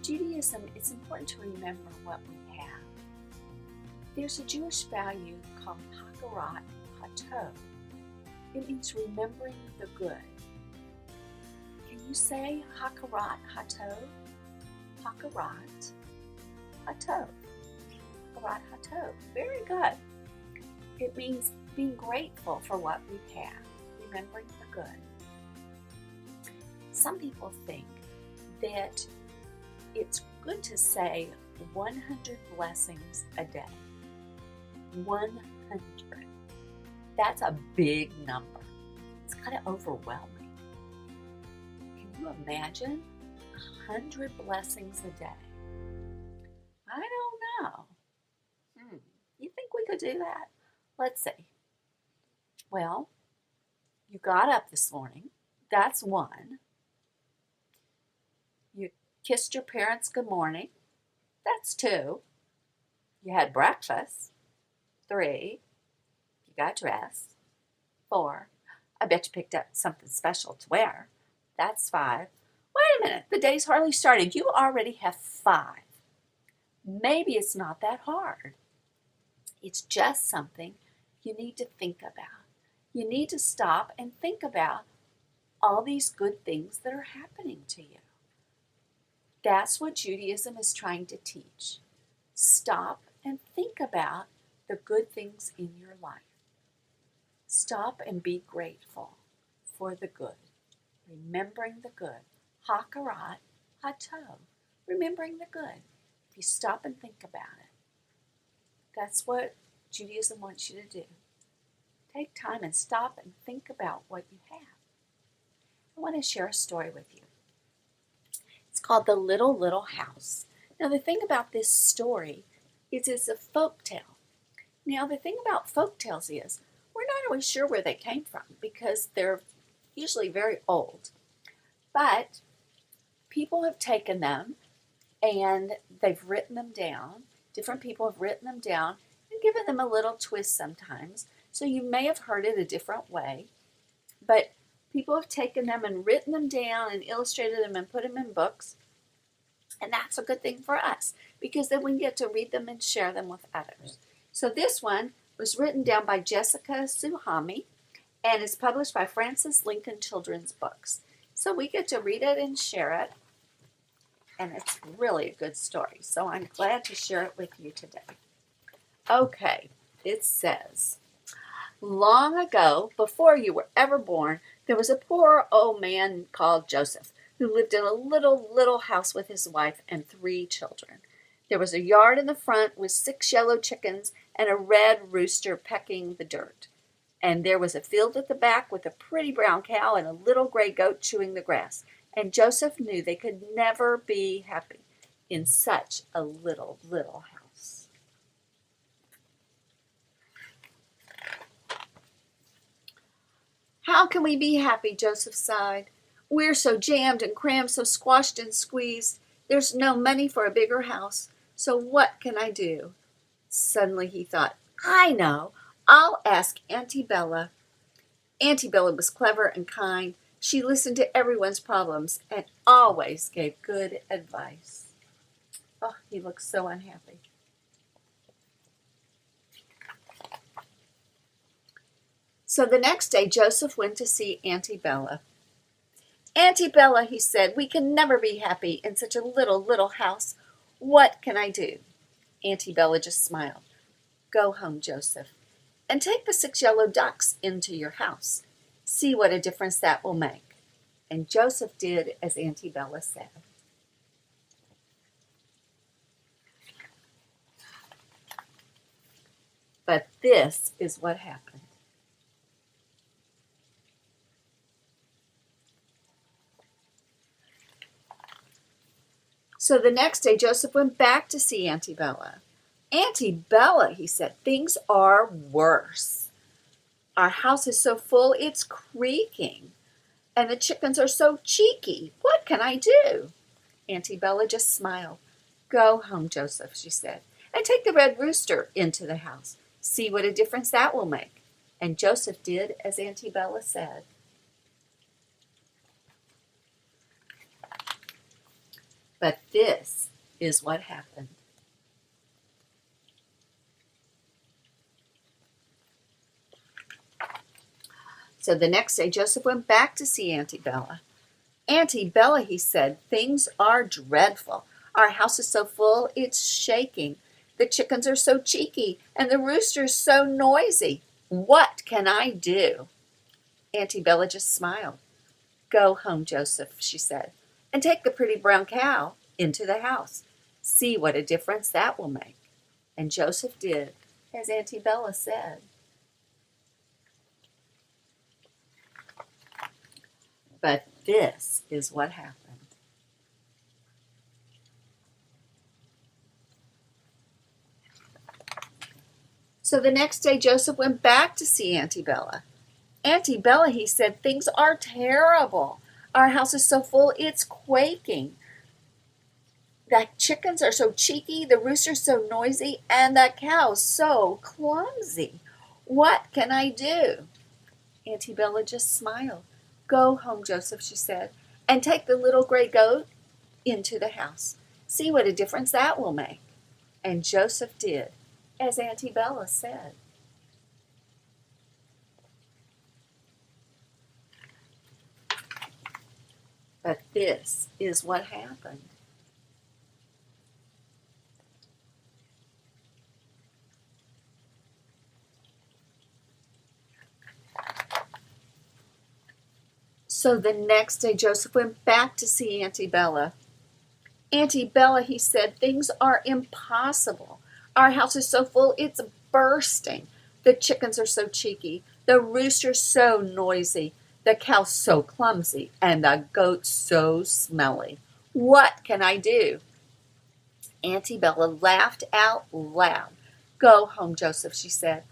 Judaism, it's important to remember what we have. There's a Jewish value called Hakarat Hatov. It means remembering the good. Can you say Hakarat Hatov? Hakarat Hatov. Hakarat Hatov. Very good. It means being grateful for what we have, remembering the good. Some people think that it's good to say 100 blessings a day. 100. That's a big number. It's kind of overwhelming. Can you imagine 100 blessings a day? I don't know. You think we could do that? Let's see. Well, you got up this morning. That's one. You kissed your parents good morning. That's two. You had breakfast. 3. You got dressed. 4. I bet you picked up something special to wear. That's 5. Wait a minute. The day's hardly started. You already have 5. Maybe it's not that hard. It's just something you need to think about. You need to stop and think about all these good things that are happening to you. That's what Judaism is trying to teach. Stop and think about the good things in your life. Stop and be grateful for the good. Remembering the good. Hakarat Hatov. Remembering the good. If you stop and think about it. That's what Judaism wants you to do. Take time and stop and think about what you have. I want to share a story with you. It's called The Little, Little House. Now, the thing about this story is it's a folk tale. Now, the thing about folk tales is we're not always sure where they came from because they're usually very old. But people have taken them and they've written them down. Different people have written them down and given them a little twist sometimes. So you may have heard it a different way. But people have taken them and written them down and illustrated them and put them in books. And that's a good thing for us because then we get to read them and share them with others. So this one was written down by Jessica Suhami and is published by Francis Lincoln Children's Books. So we get to read it and share it. And it's really a good story. So I'm glad to share it with you today. Okay, it says, long ago, before you were ever born, there was a poor old man called Joseph who lived in a little house with his wife and 3 children. There was a yard in the front with 6 yellow chickens and a red rooster pecking the dirt. And there was a field at the back with a pretty brown cow and a little gray goat chewing the grass. And Joseph knew they could never be happy in such a little house. How can we be happy? Joseph sighed. We're so jammed and crammed, so squashed and squeezed. There's no money for a bigger house. So what can I do? Suddenly he thought, I know. I'll ask Auntie Bella. Auntie Bella was clever and kind. She listened to everyone's problems and always gave good advice. Oh, he looks so unhappy. So the next day, Joseph went to see Auntie Bella. Auntie Bella, he said, we can never be happy in such a little house. What can I do? Auntie Bella just smiled. Go home, Joseph, and take the 6 yellow ducks into your house. See what a difference that will make. And Joseph did as Auntie Bella said. But this is what happened. So the next day, Joseph went back to see Auntie Bella. Auntie Bella, he said, things are worse. Our house is so full, it's creaking. And the chickens are so cheeky. What can I do? Auntie Bella just smiled. Go home, Joseph, she said, and take the red rooster into the house. See what a difference that will make. And Joseph did as Auntie Bella said. But this is what happened. So the next day, Joseph went back to see Auntie Bella. Auntie Bella, he said, things are dreadful. Our house is so full, it's shaking. The chickens are so cheeky, and the rooster's so noisy. What can I do? Auntie Bella just smiled. Go home, Joseph, she said, and take the pretty brown cow into the house. See what a difference that will make. And Joseph did as Auntie Bella said. But this is what happened. So the next day, Joseph went back to see Auntie Bella. Auntie Bella, he said, things are terrible. Our house is so full, it's quaking. The chickens are so cheeky, the rooster's so noisy, and the cow's so clumsy. What can I do? Auntie Bella just smiled. Go home, Joseph, she said, and take the little gray goat into the house. See what a difference that will make. And Joseph did as Auntie Bella said. But this is what happened. So the next day, Joseph went back to see Auntie Bella. Auntie Bella, he said, things are impossible. Our house is so full, it's bursting. The chickens are so cheeky. The rooster's so noisy. The cow's so clumsy. And the goat's so smelly. What can I do? Auntie Bella laughed out loud. Go home, Joseph, she said,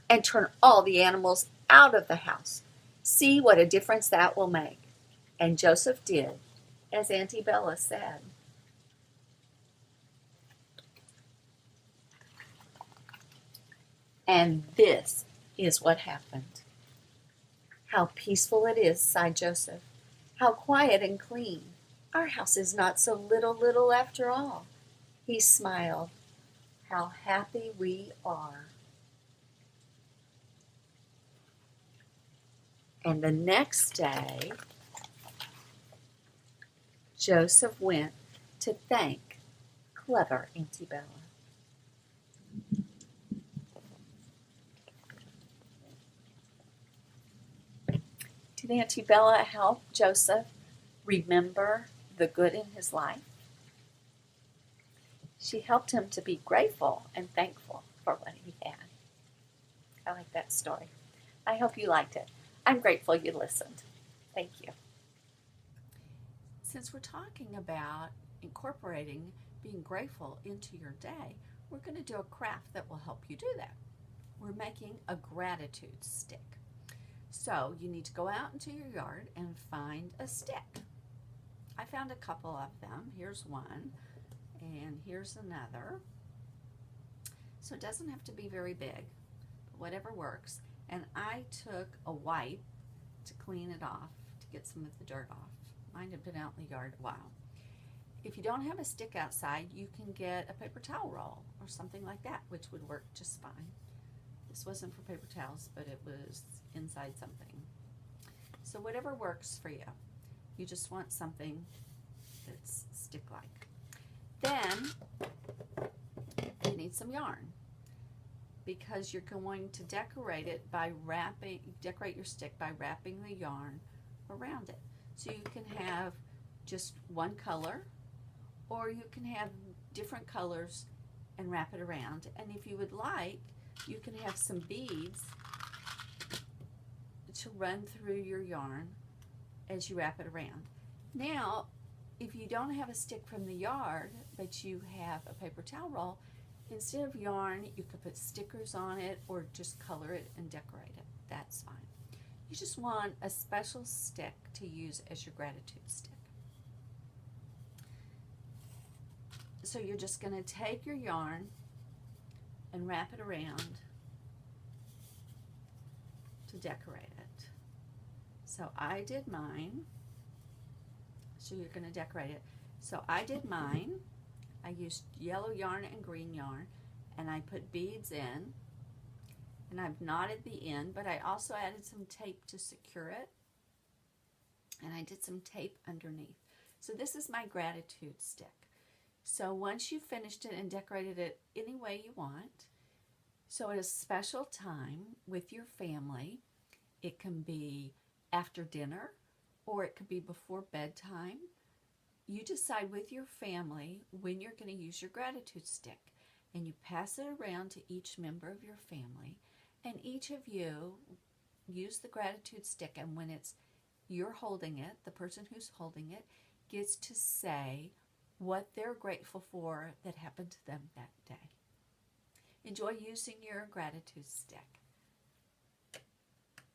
and turn all the animals out of the house. See what a difference that will make. And Joseph did as Auntie Bella said. And this is what happened. How peaceful it is, sighed Joseph. How quiet and clean. Our house is not so little after all. He smiled. How happy we are. And the next day, Joseph went to thank clever Auntie Bella. Did Auntie Bella help Joseph remember the good in his life? She helped him to be grateful and thankful for what he had. I like that story. I hope you liked it. I'm grateful you listened. Thank you. Since we're talking about incorporating being grateful into your day, we're going to do a craft that will help you do that. We're making a gratitude stick. So you need to go out into your yard and find a stick. I found a couple of them. Here's one, and here's another. So it doesn't have to be very big, but whatever works. And I took a wipe to clean it off, to get some of the dirt off. Mine had been out in the yard a while. If you don't have a stick outside, you can get a paper towel roll or something like that, which would work just fine. This wasn't for paper towels, but it was inside something. So whatever works for you. You just want something that's stick-like. Then you need some yarn, because you're going to decorate it by decorate your stick by wrapping the yarn around it. So you can have just one color, or you can have different colors and wrap it around. And if you would like, you can have some beads to run through your yarn as you wrap it around. Now, if you don't have a stick from the yard, but you have a paper towel roll, instead of yarn, you could put stickers on it or just color it and decorate it. That's fine. You just want a special stick to use as your gratitude stick. So you're just going to take your yarn and wrap it around to decorate it. So I did mine. So you're going to decorate it. So I did mine. I used yellow yarn and green yarn, and I put beads in, and I've knotted the end, but I also added some tape to secure it, and I did some tape underneath. So this is my gratitude stick. So once you've finished it and decorated it any way you want, so at a special time with your family, it can be after dinner or it could be before bedtime. You decide with your family when you're going to use your gratitude stick, and you pass it around to each member of your family, and each of you use the gratitude stick, and when it's you're holding it, the person who's holding it gets to say what they're grateful for that happened to them that day. Enjoy using your gratitude stick.